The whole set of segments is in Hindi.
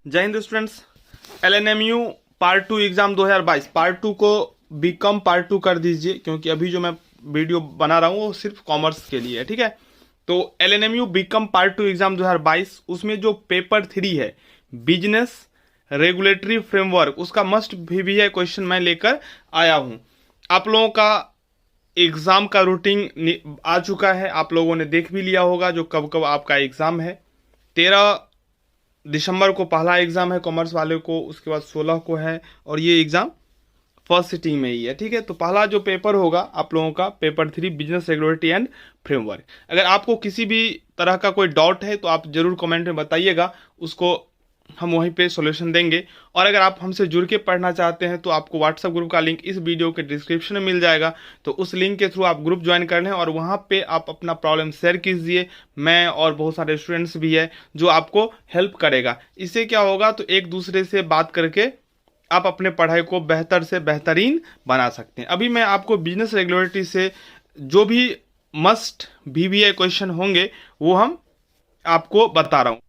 जय Hind students. LNMU part 2 exam 2022 part 2 को बीकॉम पार्ट 2 कर दीजिए, क्योंकि अभी जो मैं वीडियो बना रहा हूँ वो सिर्फ कॉमर्स के लिए है। ठीक है, तो एलएनएमयू बीकॉम पार्ट 2 एग्जाम 2022 उसमें जो पेपर 3 है बिजनेस रेगुलेटरी फ्रेमवर्क, उसका मस्ट भी है क्वेश्चन मैं लेकर आया हूँ। आप लोगों का एग्जाम का रूटीन आ चुका है, आप लोगों ने देख भी लिया होगा जो कब कब आपका एग्जाम है। 13 दिसंबर को पहला एग्जाम है कॉमर्स वाले को, उसके बाद 16 को है, और ये एग्जाम फर्स्ट सिटिंग में ही है। ठीक है, तो पहला जो पेपर होगा आप लोगों का paper 3 business regulatory and framework. अगर आपको किसी भी तरह का कोई डाउट है तो आप जरूर कमेंट में बताइएगा, उसको हम वहीं पे सॉल्यूशन देंगे। और अगर आप हमसे जुड़ के पढ़ना चाहते हैं तो आपको व्हाट्सएप ग्रुप का लिंक इस वीडियो के डिस्क्रिप्शन में मिल जाएगा, तो उस लिंक के थ्रू आप ग्रुप ज्वाइन कर लें और वहाँ पे आप अपना प्रॉब्लम शेयर कीजिए। मैं और बहुत सारे स्टूडेंट्स भी है जो आपको हेल्प करेगा। इससे क्या होगा, तो एक दूसरे से बात करके आप अपने पढ़ाई को बेहतर से बेहतरीन बना सकते हैं। अभी मैं आपको बिजनेस रेगुलेटरी से जो भी मस्ट बीबीए क्वेश्चन होंगे वो हम आपको बता रहा हूँ।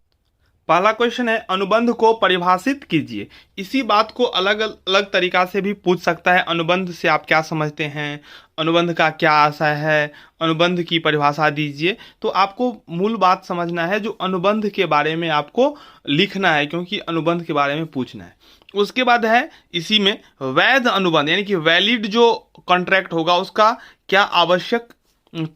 पहला क्वेश्चन है, अनुबंध को परिभाषित कीजिए। इसी बात को अलग अलग तरीका से भी पूछ सकता है। अनुबंध से आप क्या समझते हैं, अनुबंध का क्या आशय है, अनुबंध की परिभाषा दीजिए। तो आपको मूल बात समझना है, जो अनुबंध के बारे में आपको लिखना है, क्योंकि अनुबंध के बारे में पूछना है। उसके बाद है इसी में वैध अनुबंध, यानी कि वैलिड जो कॉन्ट्रैक्ट होगा उसका क्या आवश्यक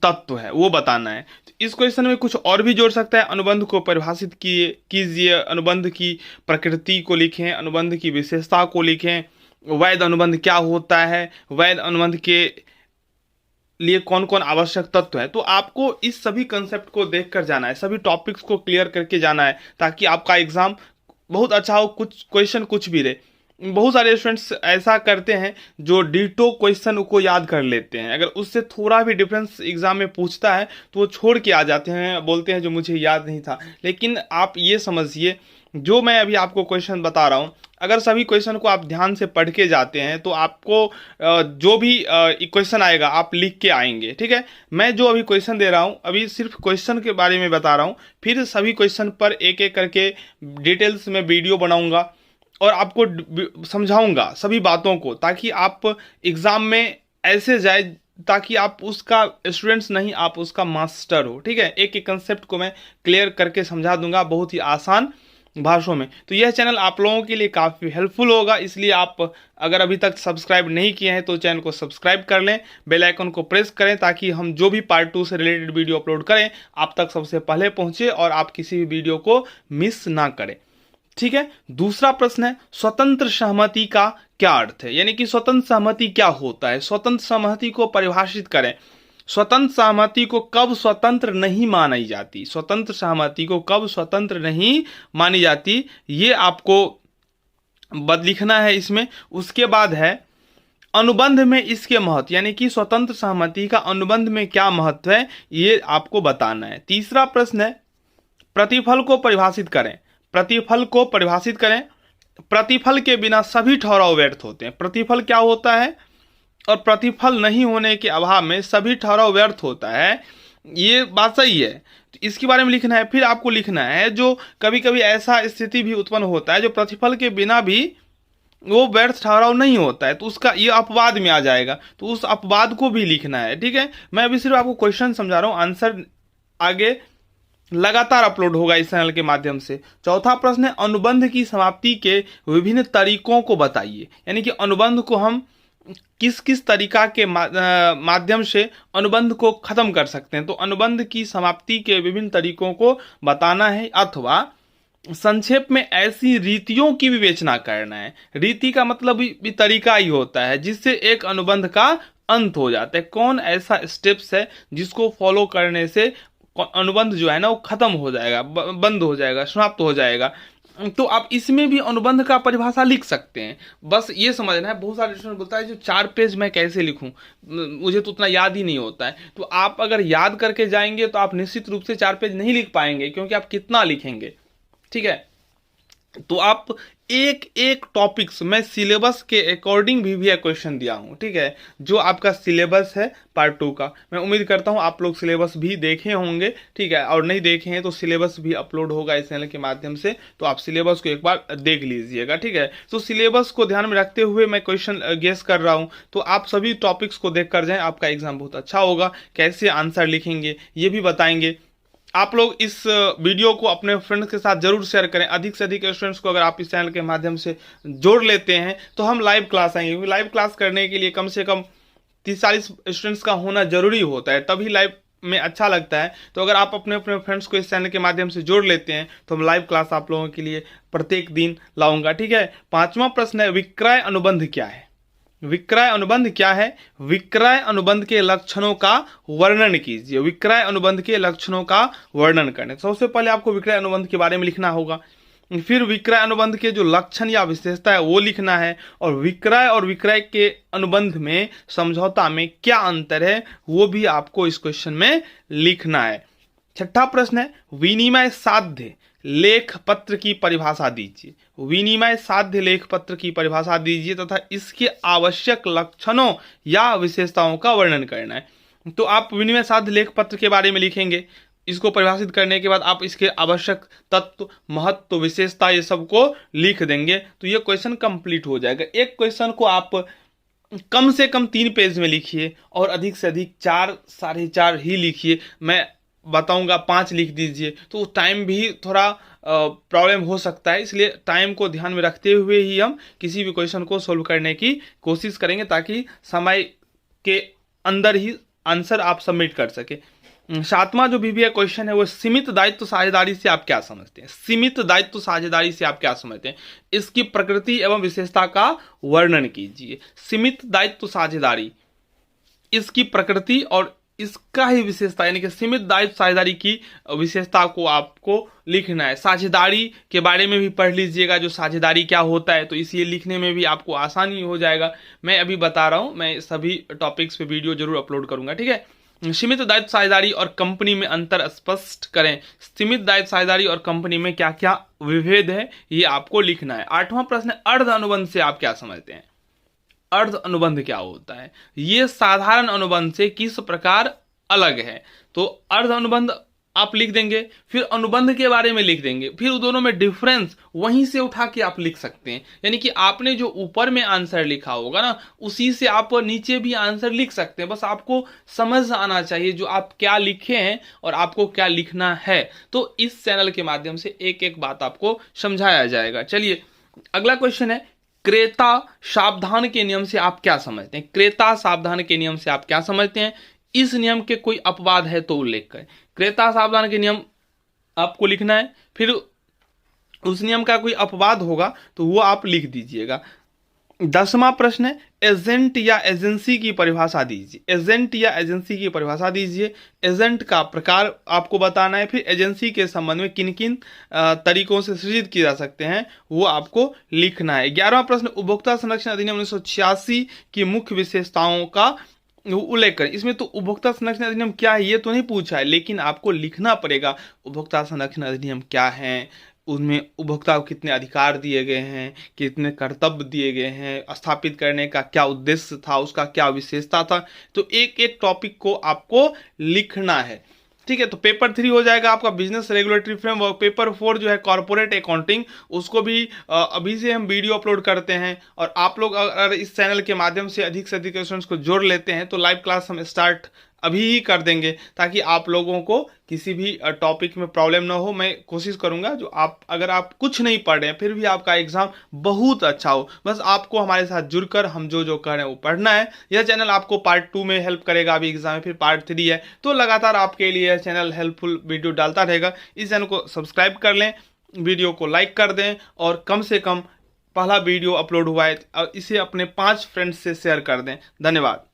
तत्व है वो बताना है। तो इस क्वेश्चन में कुछ और भी जोड़ सकता है, अनुबंध को परिभाषित कीजिए, अनुबंध की प्रकृति को लिखें, अनुबंध की विशेषता को लिखें, वैध अनुबंध क्या होता है, वैध अनुबंध के लिए कौन कौन आवश्यक तत्व है। तो आपको इस सभी कंसेप्ट को देखकर जाना है, सभी टॉपिक्स को क्लियर करके जाना है, ताकि आपका एग्जाम बहुत अच्छा हो। कुछ क्वेश्चन कुछ भी रहे, बहुत सारे स्टूडेंट्स ऐसा करते हैं जो डिटो क्वेश्चन को याद कर लेते हैं, अगर उससे थोड़ा भी डिफरेंस एग्जाम में पूछता है तो वो छोड़ के आ जाते हैं, बोलते हैं जो मुझे याद नहीं था। लेकिन आप ये समझिए, जो मैं अभी आपको क्वेश्चन बता रहा हूँ, अगर सभी क्वेश्चन को आप ध्यान से पढ़ के जाते हैं तो आपको जो भी क्वेश्चन आएगा आप लिख के आएंगे। ठीक है, मैं जो अभी क्वेश्चन दे रहा हूँ अभी सिर्फ क्वेश्चन के बारे में बता रहा हूँ, फिर सभी क्वेश्चन पर एक एक करके डिटेल्स में वीडियो बनाऊंगा और आपको समझाऊंगा सभी बातों को, ताकि आप एग्जाम में ऐसे जाए ताकि आप उसका स्टूडेंट्स नहीं, आप उसका मास्टर हो। ठीक है, एक एक कंसेप्ट को मैं क्लियर करके समझा दूंगा बहुत ही आसान भाषाओं में। तो यह चैनल आप लोगों के लिए काफ़ी हेल्पफुल होगा, इसलिए आप अगर अभी तक सब्सक्राइब नहीं किए हैं तो चैनल को सब्सक्राइब कर लें, बेल आइकन को प्रेस करें, ताकि हम जो भी पार्ट 2 से रिलेटेड वीडियो अपलोड करें आप तक सबसे पहले पहुंचे और आप किसी भी वीडियो को मिस ना करें। ठीक है, दूसरा प्रश्न है, स्वतंत्र सहमति का क्या अर्थ है, यानी कि स्वतंत्र सहमति क्या होता है। स्वतंत्र सहमति को परिभाषित करें। स्वतंत्र सहमति को कब स्वतंत्र नहीं मानी जाती, स्वतंत्र सहमति को कब स्वतंत्र नहीं मानी जाती, ये आपको लिखना है इसमें। उसके बाद है अनुबंध में इसके महत्व, यानी कि स्वतंत्र सहमति का अनुबंध में क्या महत्व है, ये आपको बताना है। तीसरा प्रश्न है, प्रतिफल को परिभाषित करें। प्रतिफल को परिभाषित करें। प्रतिफल के बिना सभी ठहराव व्यर्थ होते हैं। प्रतिफल क्या होता है, और प्रतिफल नहीं होने के अभाव में सभी ठहराव व्यर्थ होता है, ये बात सही है। तो इसके बारे में लिखना है। फिर आपको लिखना है, जो कभी कभी ऐसा स्थिति भी उत्पन्न होता है जो प्रतिफल के बिना भी वो व्यर्थ ठहराव नहीं होता है, तो उसका ये अपवाद में आ जाएगा, तो उस अपवाद को भी लिखना है। ठीक है, मैं अभी सिर्फ आपको क्वेश्चन समझा रहा हूँ, आंसर आगे लगातार अपलोड होगा इस चैनल के माध्यम से। चौथा प्रश्न है, अनुबंध की समाप्ति के विभिन्न तरीकों को बताइए, यानी कि अनुबंध को हम किस किस तरीका के माध्यम से अनुबंध को खत्म कर सकते हैं। तो अनुबंध की समाप्ति के विभिन्न तरीकों को बताना है, अथवा संक्षेप में ऐसी रीतियों की विवेचना करना है। रीति का मतलब भी तरीका ही होता है जिससे एक अनुबंध का अंत हो जाता है। कौन ऐसा स्टेप्स है जिसको फॉलो करने से अनुबंध जो है ना वो खत्म हो जाएगा, बंद हो जाएगा, समाप्त हो जाएगा। तो आप इसमें भी अनुबंध का परिभाषा लिख सकते हैं। बस ये समझना है, बहुत सारे स्टूडेंट बोलता है जो 4 पेज मैं कैसे लिखूं, मुझे तो उतना याद ही नहीं होता है। तो आप अगर याद करके जाएंगे तो आप निश्चित रूप से 4 पेज नहीं लिख पाएंगे, क्योंकि आप कितना लिखेंगे। ठीक है, तो आप एक एक टॉपिक्स में सिलेबस के अकॉर्डिंग भी क्वेश्चन दिया हूँ, ठीक है। जो आपका सिलेबस है पार्ट 2 का, मैं उम्मीद करता हूँ आप लोग सिलेबस भी देखे होंगे, ठीक है। और नहीं देखे हैं तो सिलेबस भी अपलोड होगा इस चैनल के माध्यम से, तो आप सिलेबस को एक बार देख लीजिएगा, ठीक है। तो सिलेबस को ध्यान में रखते हुए मैं क्वेश्चन गेस कर रहा हूँ, तो आप सभी टॉपिक्स को देख कर जाएं, आपका एग्जाम बहुत अच्छा होगा। कैसे आंसर लिखेंगे ये भी बताएंगे। आप लोग इस वीडियो को अपने फ्रेंड्स के साथ जरूर शेयर करें। अधिक से अधिक स्टूडेंट्स को अगर आप इस चैनल के माध्यम से जोड़ लेते हैं तो हम लाइव क्लास आएंगे, क्योंकि लाइव क्लास करने के लिए कम से कम 30-40 स्टूडेंट्स का होना जरूरी होता है, तभी लाइव में अच्छा लगता है। तो अगर आप अपने अपने फ्रेंड्स को इस चैनल के माध्यम से जोड़ लेते हैं तो हम लाइव क्लास आप लोगों के लिए प्रत्येक दिन लाऊंगा, ठीक है। 5वां प्रश्न है, विक्रय अनुबंध क्या है? विक्रय अनुबंध क्या है? विक्रय अनुबंध के लक्षणों का वर्णन कीजिए। विक्रय अनुबंध के लक्षणों का वर्णन करने, सबसे पहले आपको विक्रय अनुबंध के बारे में लिखना होगा, फिर विक्रय अनुबंध के जो लक्षण या विशेषता है वो लिखना है, और विक्रय के अनुबंध में समझौता में क्या अंतर है वो भी आपको इस क्वेश्चन में लिखना है। 6ठा प्रश्न है, विनिमय साध्य लेख पत्र की परिभाषा दीजिए। विनिमय साध्य लेख पत्र की परिभाषा दीजिए तथा इसके आवश्यक लक्षणों या विशेषताओं का वर्णन करना है। तो आप विनिमय साध्य लेख पत्र के बारे में लिखेंगे, इसको परिभाषित करने के बाद आप इसके आवश्यक तत्व, महत्व, विशेषता ये सब को लिख देंगे, तो ये क्वेश्चन कंप्लीट हो जाएगा। एक क्वेश्चन को आप कम से कम 3 पेज में लिखिए और अधिक से अधिक 4, 4.5 ही लिखिए। मैं बताऊंगा 5 लिख दीजिए, तो टाइम भी थोड़ा प्रॉब्लम हो सकता है, इसलिए टाइम को ध्यान में रखते हुए ही हम किसी भी क्वेश्चन को सोल्व करने की कोशिश करेंगे, ताकि समय के अंदर ही आंसर आप सबमिट कर सके। 7वां जो भी क्वेश्चन है वो, सीमित दायित्व साझेदारी से आप क्या समझते हैं? सीमित दायित्व साझेदारी से आप क्या समझते हैं? इसकी प्रकृति एवं विशेषता का वर्णन कीजिए। सीमित दायित्व साझेदारी, इसकी प्रकृति और इसका ही विशेषता, यानी कि सीमित दायित्व साझेदारी की विशेषता को आपको लिखना है। साझेदारी के बारे में भी पढ़ लीजिएगा, जो साझेदारी क्या होता है, तो इसे लिखने में भी आपको आसानी हो जाएगा। मैं अभी बता रहा हूं, मैं सभी टॉपिक्स पे वीडियो जरूर अपलोड करूंगा, ठीक है। सीमित दायित्व साझेदारी और कंपनी में अंतर स्पष्ट करें। सीमित दायित्व साझेदारी और कंपनी में क्या क्या विभेद है ये आपको लिखना है। 8वां प्रश्न, अर्ध अनुबंध से आप क्या समझते हैं? अर्ध अनुबंध क्या होता है? ये साधारण अनुबंध से किस प्रकार अलग है? तो अर्ध अनुबंध आप लिख देंगे, फिर अनुबंध के बारे में लिख देंगे, फिर दोनों में डिफरेंस वहीं से उठा के आप लिख सकते हैं। यानी कि आपने जो ऊपर में आंसर लिखा होगा ना, उसी से आप नीचे भी आंसर लिख सकते हैं। बस आपको समझ आना चाहिए जो आप क्या लिखे हैं और आपको क्या लिखना है। तो इस चैनल के माध्यम से एक एक बात आपको समझाया जाएगा। चलिए अगला क्वेश्चन है, क्रेता सावधान के नियम से आप क्या समझते हैं? क्रेता सावधान के नियम से आप क्या समझते हैं? इस नियम के कोई अपवाद है तो उल्लेख करें। क्रेता सावधान के नियम आपको लिखना है, फिर उस नियम का कोई अपवाद होगा तो वो आप लिख दीजिएगा। 10वां प्रश्न है, एजेंट या एजेंसी की परिभाषा दीजिए। एजेंट या एजेंसी की परिभाषा दीजिए। एजेंट का प्रकार आपको बताना है, फिर एजेंसी के संबंध में किन किन तरीकों से सृजित किए जा सकते हैं वो आपको लिखना है। 11वां प्रश्न, उपभोक्ता संरक्षण अधिनियम 1986 की मुख्य विशेषताओं का उल्लेख करें। इसमें तो उपभोक्ता संरक्षण अधिनियम क्या है ये तो नहीं पूछा है, लेकिन आपको लिखना पड़ेगा उपभोक्ता संरक्षण अधिनियम क्या है, उनमें उपभोक्ता को कितने अधिकार दिए गए हैं, कितने कर्तव्य दिए गए हैं, स्थापित करने का क्या उद्देश्य था, उसका क्या विशेषता था। तो एक एक टॉपिक को आपको लिखना है, ठीक है। तो पेपर 3 हो जाएगा आपका बिजनेस रेगुलेटरी फ्रेमवर्क। पेपर 4 जो है कॉर्पोरेट अकाउंटिंग, उसको भी अभी से हम वीडियो अपलोड करते हैं। और आप लोग अगर इस चैनल के माध्यम से अधिक क्वेश्चंस को जोड़ लेते हैं तो लाइव क्लास हम स्टार्ट अभी ही कर देंगे, ताकि आप लोगों को किसी भी टॉपिक में प्रॉब्लम ना हो। मैं कोशिश करूंगा जो अगर आप कुछ नहीं पढ़ रहे हैं फिर भी आपका एग्जाम बहुत अच्छा हो। बस आपको हमारे साथ जुड़कर हम जो कर रहे हैं वो पढ़ना है। यह चैनल आपको पार्ट 2 में हेल्प करेगा अभी एग्जाम में, फिर पार्ट 3 है, तो लगातार आपके लिए यह चैनल हेल्पफुल वीडियो डालता रहेगा। इस चैनल को सब्सक्राइब कर लें, वीडियो को लाइक कर दें, और कम से कम पहला वीडियो अपलोड हुआ है इसे अपने 5 फ्रेंड्स से शेयर कर दें। धन्यवाद।